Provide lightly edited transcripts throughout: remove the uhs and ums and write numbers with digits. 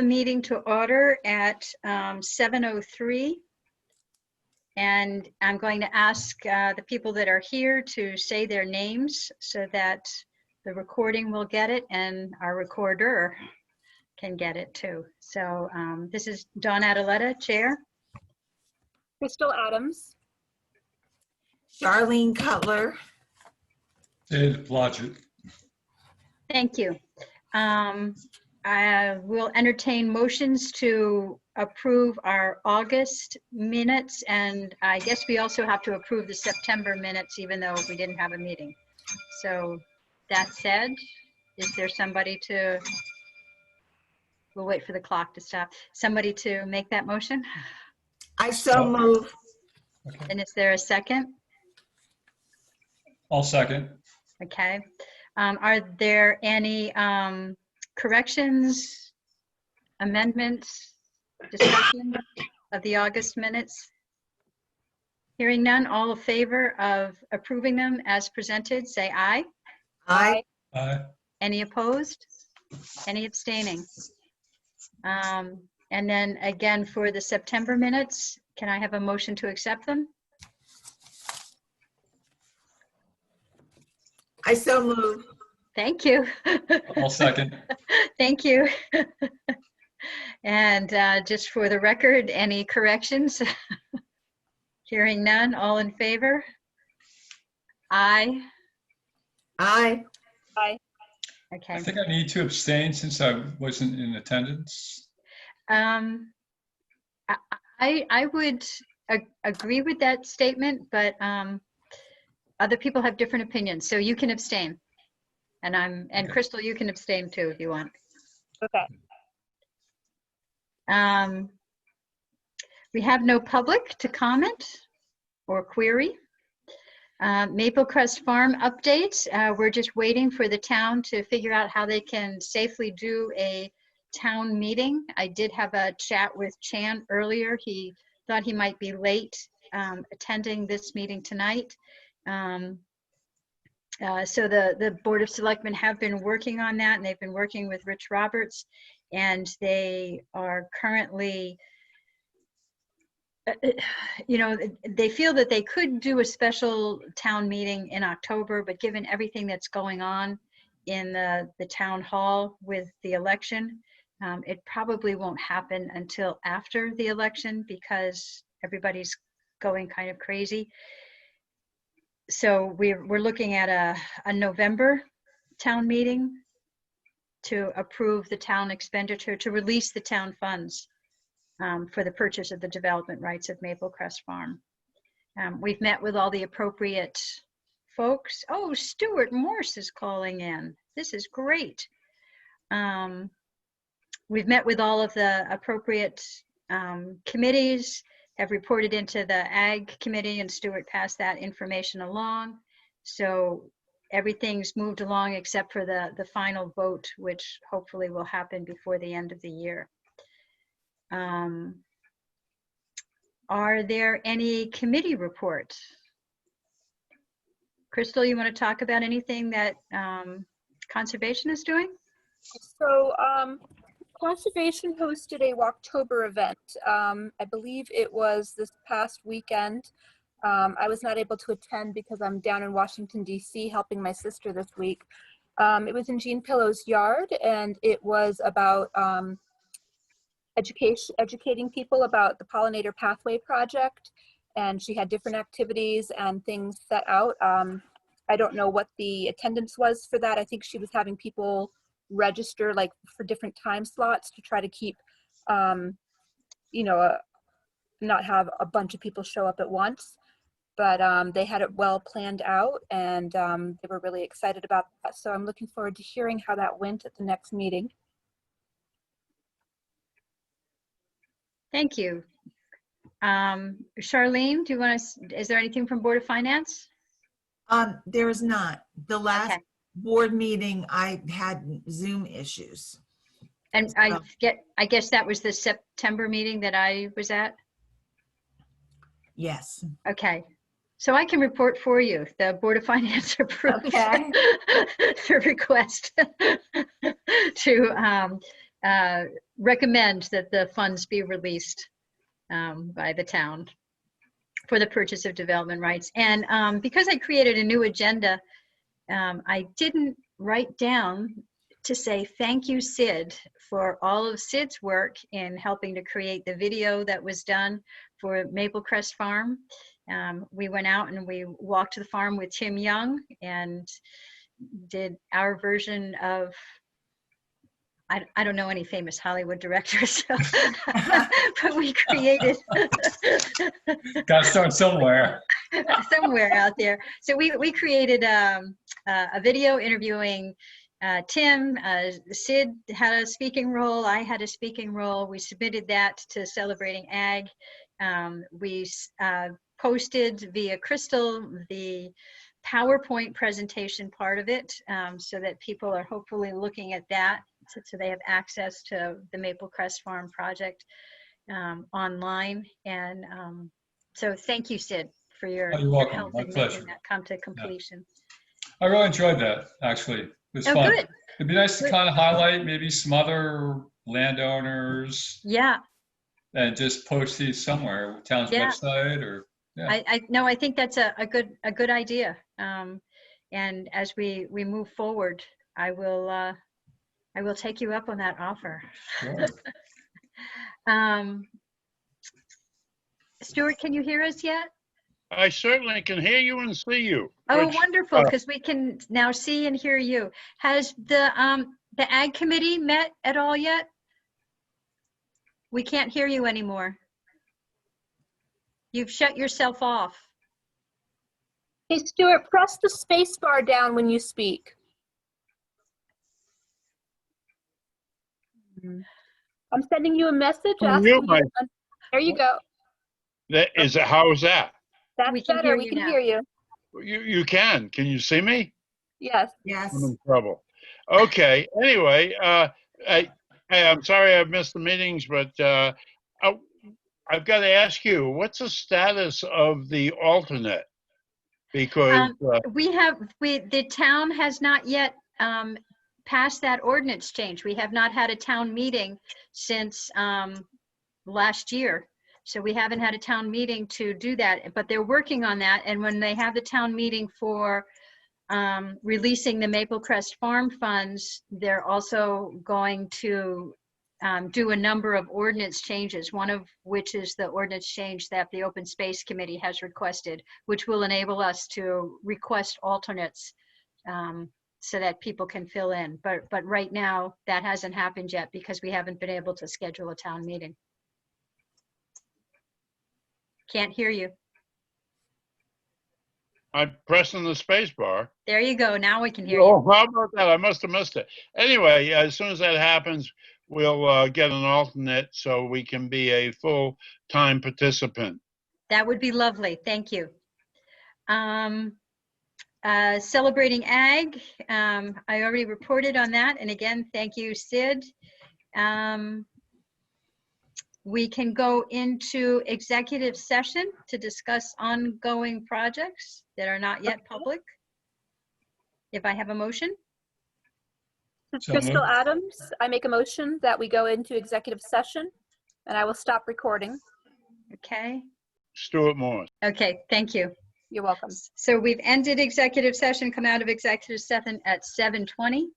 the meeting to order at 7:03. And I'm going to ask the people that are here to say their names so that the recording will get it and our recorder can get it too. So this is Dawn Adaletta, Chair. Crystal Adams. Charlene Cutler. Dave Blodgett. Thank you. I will entertain motions to approve our August minutes, and I guess we also have to approve the September minutes even though we didn't have a meeting. So that said, is there somebody to, we'll wait for the clock to stop, somebody to make that motion? I so move. Okay. And is there a second? I'll second. Okay. Are there any corrections, amendments, discussion of the August minutes? Hearing none, all in favor of approving them as presented, say aye. Aye. Aye. Any opposed? Any abstaining? And then again, for the September minutes, can I have a motion to accept them? I so move. Thank you. I'll second. Thank you. And just for the record, any corrections? Hearing none, all in favor? Aye. Aye. Aye. Okay. I think I need to abstain since I wasn't in attendance. I would agree with that statement, but other people have different opinions, so you can abstain. And Okay. Crystal, you can abstain too if you want. Okay. We have no public to comment or query. Maple Crest Farm update. We're just waiting for the town to figure out how they can safely do a town meeting. I did have a chat with Chan earlier. He thought he might be late attending this meeting tonight. So the Board of Selectmen have been working on that, and they've been working with Rich Roberts, and they are currently, they feel that they could do a special town meeting in October, but given everything that's going on in the town hall with the election, it probably won't happen until after the election because everybody's going kind of crazy. So we're looking at a November town meeting to approve the town expenditure, to release the town funds for the purchase of the development rights of Maple Crest Farm. We've met with all the appropriate folks. Oh, Stuart Morse is calling in. This is great. We've met with all of the appropriate committees, have reported into the Ag Committee, and Stuart passed that information along. So everything's moved along except for the final vote, which hopefully will happen before the end of the year. Are there any committee reports? Crystal, you want to talk about anything that Conservation is doing? So Conservation hosted a Walktober event. I believe it was this past weekend. I was not able to attend because I'm down in Washington, D.C. helping my sister this week. It was in Jean Pillow's yard, and it was about educating people about the Pollinator Pathway Project, and she had different activities and things set out. I don't know what the attendance was for that. I think she was having people register like for different time slots to try to keep, not have a bunch of people show up at once. But they had it well planned out, and they were really excited about that. So I'm looking forward to hearing how that went at the next meeting. Thank you. Charlene, do you want to, is there anything from Board of Finance? There is not. The last Okay. board meeting, I had Zoom issues. And I guess that was the September meeting that I was at? Yes. Okay. So I can report for you. The Board of Finance approved Okay. the request to recommend that the funds be released by the town for the purchase of development rights. And because I created a new agenda, I didn't write down to say thank you, Sid, for all of Sid's work in helping to create the video that was done for Maple Crest Farm. We went out and we walked the farm with Tim Young and did our version of, I don't know any famous Hollywood directors, so, but we created Got to start somewhere. somewhere out there. So we created a video interviewing Tim. Sid had a speaking role. I had a speaking role. We submitted that to Celebrating Ag. We posted via Crystal the PowerPoint presentation part of it, so that people are hopefully looking at that, so they have access to the Maple Crest Farm project online. And so thank you, Sid, for your, Oh, you're your welcome. help My in pleasure. making that come to completion. I really enjoyed that, actually. It was Oh, fun. good. It'd be nice to Good. kind of highlight maybe some other landowners Yeah, and just post these somewhere, town's Yeah. website or, yeah. I think that's a good idea. And as we move forward, I will take you up on that offer. Sure. Stuart, can you hear us yet? I certainly can hear you and see you. Oh, which, wonderful, because we can now see and hear you. Has the Ag Committee met at all yet? We can't hear you anymore. You've shut yourself off. Hey, Stuart, press the space bar down when you speak. I'm sending you a message. Oh, asking you you might- to- There you go. how is that? That's We can better. hear We you can now. hear you. You can. Can you see me? Yes. Yes. I'm in trouble. Okay. Anyway, I'm sorry I missed the meetings, but I've got to ask you, what's the status of the alternate? Because The town has not yet passed that ordinance change. We have not had a town meeting since last year. So we haven't had a town meeting to do that, but they're working on that. And when they have the town meeting for releasing the Maple Crest Farm funds, they're also going to do a number of ordinance changes, one of which is the ordinance change that the Open Space Committee has requested, which will enable us to request alternates so that people can fill in. But right now, that hasn't happened yet because we haven't been able to schedule a town meeting. Can't hear you. I'm pressing the space bar. There you go. Now we can hear you. Oh, how about that? I must have missed it. Anyway, as soon as that happens, we'll get an alternate so we can be a full-time participant. That would be lovely. Thank you. Celebrating Ag, I already reported on that. And again, thank you, Sid. We can go into executive session to discuss ongoing projects that are not yet public. If I have a motion, So Crystal moved. Adams, I make a motion that we go into executive session, and I will stop recording. okay? Stuart Morris. Okay, thank you. You're welcome. So we've ended executive session, come out of executive session at 7:20.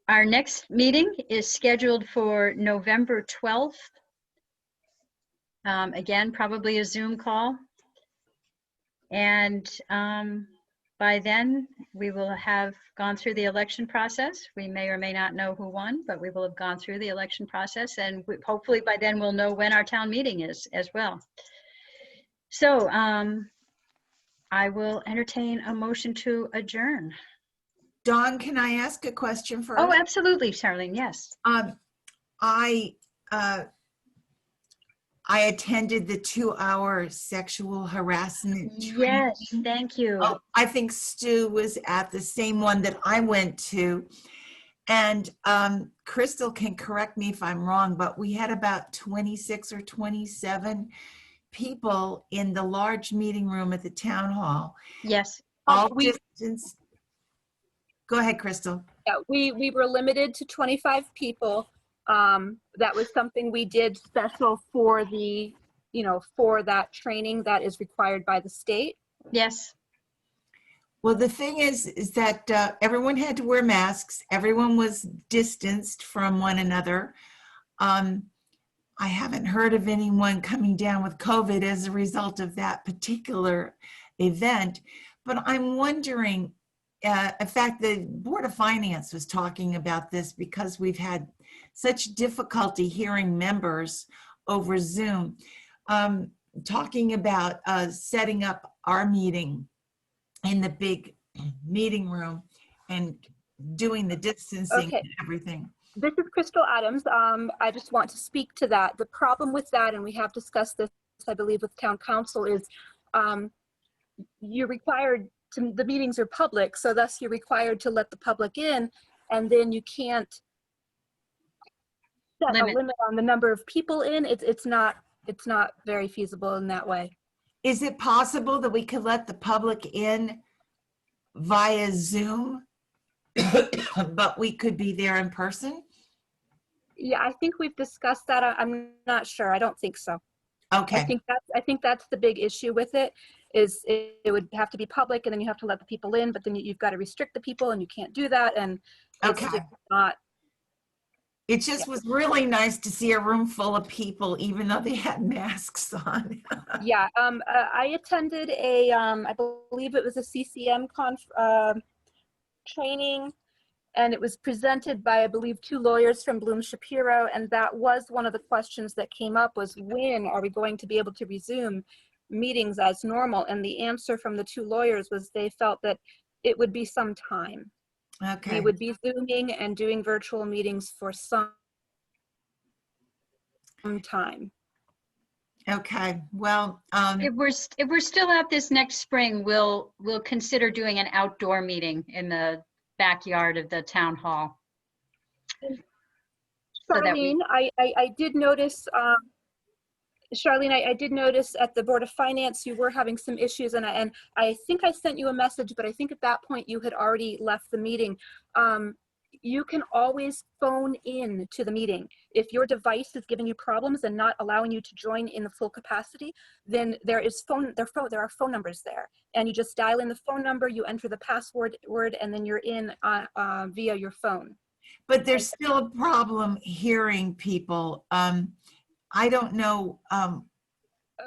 Our next meeting is scheduled for November 12th. Again, probably a Zoom call. And by then, we will have gone through the election process. We may or may not know who won, but we will have gone through the election process. And hopefully by then, we'll know when our town meeting is as well. So I will entertain a motion to adjourn. Dawn, can I ask a question first? Oh, absolutely, Charlene, yes. I attended the 2-hour sexual harassment training. Yes, thank you. I think Stu was at the same one that I went to. And Crystal can correct me if I'm wrong, but we had about 26 or 27 people in the large meeting room at the town hall. Yes, All we- distance. Go ahead, Crystal. Yeah, we were limited to 25 people. That was something we did special for the, for that training that is required by the state. Yes. Well, the thing is that everyone had to wear masks. Everyone was distanced from one another. I haven't heard of anyone coming down with COVID as a result of that particular event, but I'm wondering, in fact, the Board of Finance was talking about this because we've had such difficulty hearing members over Zoom, talking about setting up our meeting in the big meeting room and doing the distancing Okay. and everything. This is Crystal Adams. I just want to speak to that. The problem with that, and we have discussed this, I believe, with town council, is you're required to, the meetings are public, so thus you're required to let the public in, and then you can't set a limit on the number of people in. It's not very feasible in that way. Is it possible that we could let the public in via Zoom, but we could be there in person? Yeah, I think we've discussed that. I'm not sure. I don't think so. Okay. I think that's the big issue with it, is it would have to be public, and then you have to let the people in, but then you've got to restrict the people, and you can't do that, and it's Okay. just not. It just was really nice to see a room full of people, even though they had masks on. Yeah, I attended a, I believe it was a CCM training, and it was presented by, I believe, 2 lawyers from Bloom Shapiro, and that was one of the questions that came up, was when are we going to be able to resume meetings as normal? And the answer from the 2 lawyers was they felt that it would be some time. Okay. We would be Zooming and doing virtual meetings for some time. Okay. Well, If we're still out this next spring, we'll consider doing an outdoor meeting in the backyard of the town hall. So that we- Charlene, I did notice, Charlene, I did notice at the Board of Finance, you were having some issues, and I think I sent you a message, but I think at that point you had already left the meeting. You can always phone in to the meeting. If your device is giving you problems and not allowing you to join in the full capacity, then there are phone numbers there, and you just dial in the phone number, you enter the password, and then you're in via your phone. but there's still a problem hearing people. I don't know.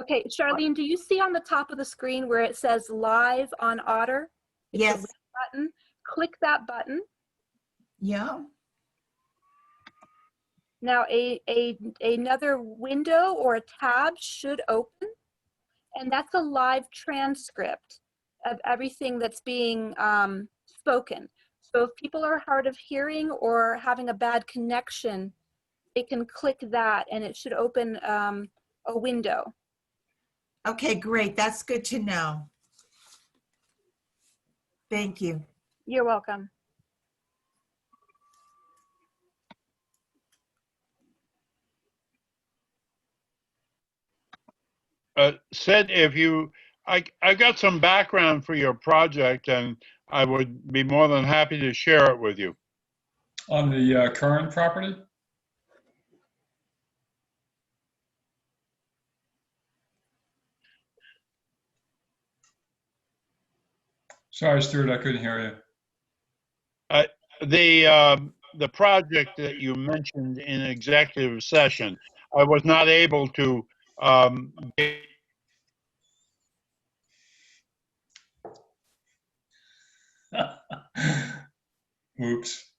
Okay, Charlene, do you see on the top of the screen where it says live on Otter? It's a Yes. red button. Click that button. Yeah. Now another window or a tab should open, and that's a live transcript of everything that's being spoken. So if people are hard of hearing or having a bad connection, they can click that and it should open a window. Okay, great. That's good to know. Thank you. You're welcome. Sid, I've got some background for your project, and I would be more than happy to share it with you. On the current property? Sorry, Stuart, I couldn't hear you. The project that you mentioned in executive session, I was not able to Oops.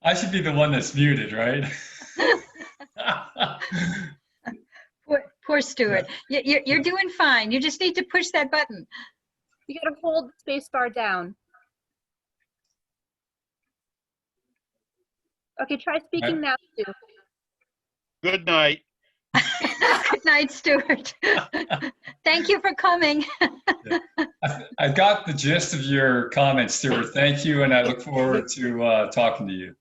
I should be the one that's muted, right? Poor Stuart. You're doing fine. You just need to push that button. You gotta hold the space bar down. Okay, try speaking now, Stu. Good night. Good night, Stuart. Thank you for coming. I got the gist of your comments, Stuart. Thank you, and I look forward to talking to you.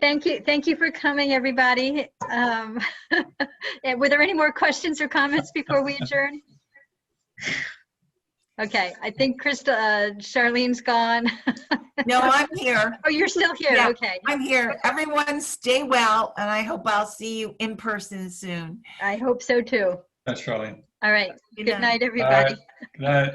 Thank you for coming, everybody. Were there any more questions or comments before we adjourn? Okay, I think Charlene's gone. No, I'm here. Oh, you're still here, Yeah. okay. I'm here. Everyone stay well, and I hope I'll see you in person soon. I hope so too. Thanks, Charlene. All right, Good good night. night, everybody. Good night.